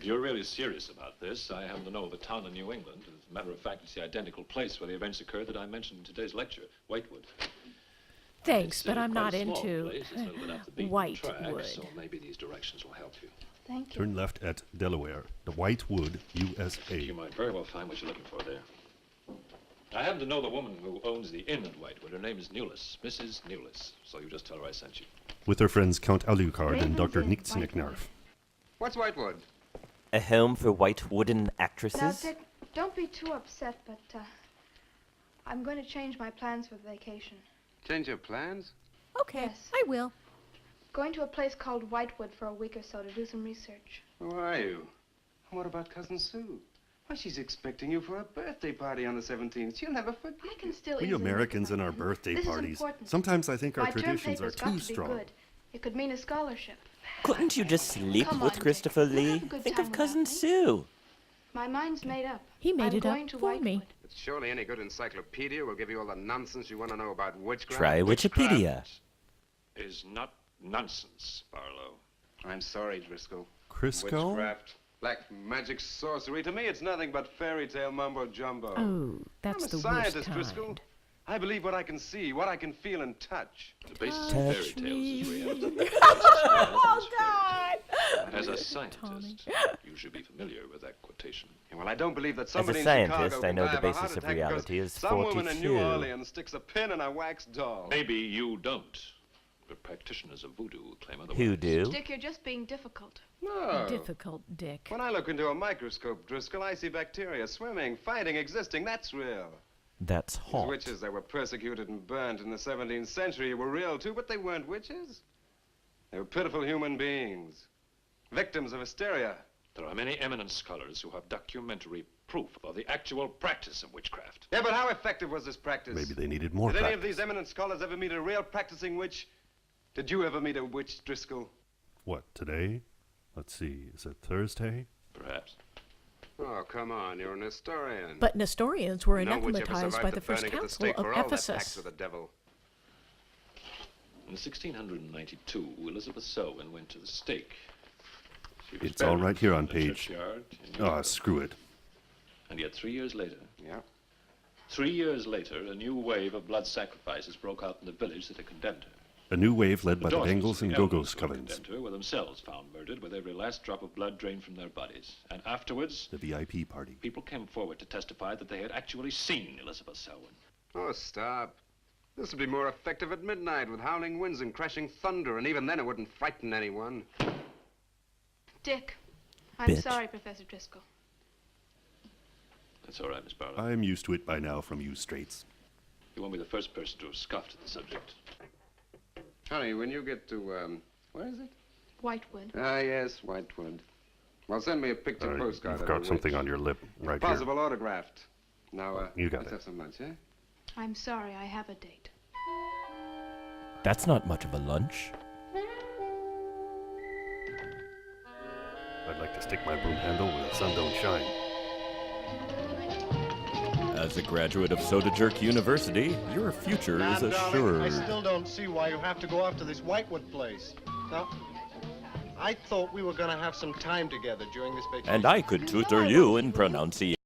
If you're really serious about this, I happen to know of a town in New England. As a matter of fact, it's the identical place where the events occurred that I mentioned in today's lecture, Whitewood. Thanks, It's, but I'm quite not a small into place. It's a little bit off the beaten Whitewood. track, so maybe these directions will help you. Thank you. Turn left at Delaware, the Whitewood, USA. You might very well find what you're looking for there. I happen to know the woman who owns the inn at Whitewood. Her name is Newless, Mrs. Newless. So you just tell her I sent you. With her friends Count Alucard and Dr. Ravens Inn, Nixnicknarf. What's Whitewood? A home for white wooden Now, actresses? Dick, don't be too upset, but I'm going to change my plans for the vacation. Change your plans? Okay, Yes. I will. Going to a place called Whitewood for a week or so to do some research. Who are you? And what about Cousin Sue? Why, she's expecting you for a birthday party on the 17th. She'll never forget. I can still We easily Americans make and it our by then. birthday This is parties. important. Sometimes I think our My term traditions are paper's got too to be strong. good. It could mean a scholarship. Couldn't you just sleep Come with on, Dick. Christopher We'll Lee? have a good Think time of without Cousin me. Sue. My mind's made up. He made I'm it up going to for me. Whitewood. But surely any good encyclopedia will give you all the nonsense you want to know about witchcraft. Try Wikipedia. Is not nonsense, Barlow. I'm sorry, Driscoll. Crisco? Witchcraft, black magic, sorcery. To me, it's nothing but fairy tale mumbo jumbo. Oh, that's I'm the a worst scientist, kind. Driscoll. I believe what I can see, what I can feel and touch. The basis of Touch fairy tales is reality. Oh, God! As a Tommy. scientist, you should be familiar with that quotation. Yeah, well, I don't believe that As somebody a in scientist, Chicago I can know die the of a basis heart of attack reality because is some woman in New 42. Orleans sticks a pin in a wax doll. Maybe you don't. But practitioners of voodoo claim otherwise. Who do? Dick, you're just being difficult. No. Difficult, Dick. When I look into a microscope, Driscoll, I see bacteria swimming, fighting, existing. That's real. That's These hot. witches that were persecuted and burnt in the 17th century were real, too, but they weren't witches. They were pitiful human beings, victims of hysteria. There are many eminent scholars who have documentary proof of the actual practice of witchcraft. Yeah, but how effective was this practice? Maybe they needed more Did any practice. of these eminent scholars ever meet a real practicing witch? Did you ever meet a witch, Driscoll? What, today? Let's see, is it Thursday? Perhaps. Oh, come on, you're an historian. But Nestorians were No witch ever anathematized survived by the the First burning at the Council stake of for all that pacts Ephesus. with the devil. In 1692, Elizabeth Selwyn went to the stake. She was It's all buried right here on in the page. churchyard in New Ah, York. screw it. And yet 3 years later, Yeah. 3 years later, a new wave of blood sacrifices broke out in the village that had condemned her. A new wave led by the daughters Bengals of and the Go-Go's elders who had covens. condemned her were themselves found murdered with every last drop of blood drained from their bodies. And afterwards, The VIP party. people came forward to testify that they had actually seen Elizabeth Selwyn. Oh, stop. This would be more effective at midnight with howling winds and crashing thunder, and even then it wouldn't frighten anyone. Dick, I'm Bitch. sorry, Professor Driscoll. That's all right, Miss Barlow. I'm used to it by now from you straights. You won't be the first person to have scoffed at the subject. Honey, when you get to, where is it? Whitewood. Ah, yes, Whitewood. Well, send me a picture postcard You've of got the something witch. on your lip right Possible autographed. Now, You got let's it. have some lunch, eh? I'm sorry, I have a date. That's not much of a lunch. here. I'd like to stick my broom handle where the sun don't shine. As a graduate of Soda Jerk University, your future is Darling, I assured. still don't see why you have to go off to this Whitewood place. Now, I thought we were going to have some time together during this vacation. And I could tutor you in pronunciation.